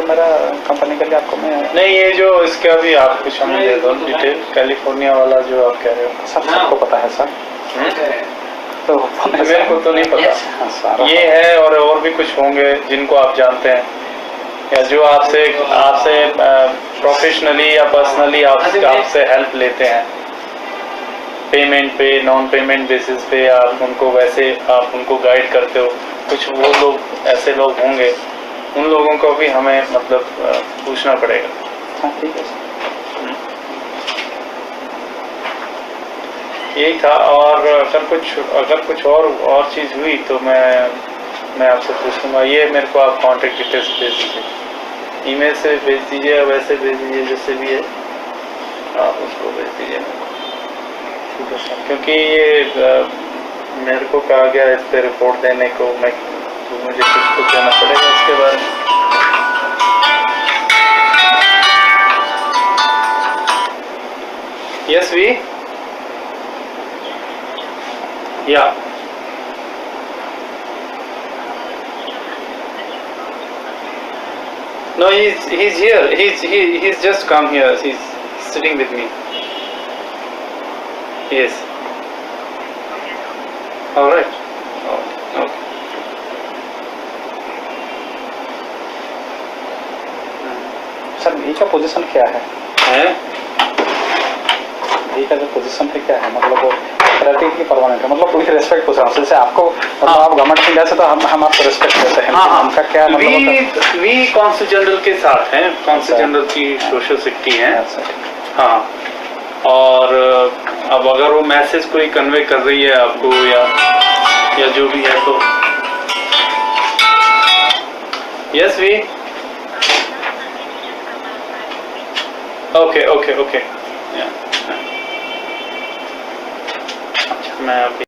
मेरा कंपनी के लिए आपको मैं नहीं, ये जो इसका भी आप कुछ हमें दे दो डिटेल, कैलिफोर्निया वाला जो आप कह रहे हो। सबको पता है सर, तो मेरे को तो नहीं पता ये है, और भी कुछ होंगे जिनको आप जानते हैं, या जो आपसे प्रोफेशनली या पर्सनली आपसे हेल्प लेते हैं, पेमेंट पे, नॉन पेमेंट बेसिस पे, आप उनको वैसे आप उनको गाइड करते हो। कुछ वो लोग ऐसे लोग होंगे, उन लोगों को भी हमें मतलब पूछना पड़ेगा। हाँ ठीक है सर। यही था, और अगर कुछ और चीज़ हुई तो मैं आपसे पूछ लूँगा। ये मेरे को आप कॉन्टेक्ट डिटेल्स भेज दीजिए, ईमेल से भेज दीजिए या वैसे भेज दीजिए, जैसे भी है आप उसको भेज दीजिए मेरे को। ठीक है सर। क्योंकि ये मेरे को कहा गया इस पर रिपोर्ट देने को, तो मुझे कुछ देना पड़ेगा इसके बारे में। यस वी या no, he's here, he's just come here, he's sitting with me. Yes. All right. Okay. Sir भी का पोजीशन क्या है? भी का जो पोजीशन है क्या है, मतलब वो ऑपरेटिव की परमानेंट है, मतलब विद रेस्पेक्ट पूछ रहा हूँ। जैसे आपको मतलब आप गवर्नमेंट इंडिया से तो हम आपको रेस्पेक्ट देते हैं। हाँ, उनका क्या मतलब? वी कौंसल जनरल के साथ हैं, कौंसल जनरल की सोशल सिक्योरिटी है। हाँ, और अब अगर वो मैसेज कोई कन्वे कर रही है आपको या जो भी है तो यस वी ओके। अच्छा, मैं अभी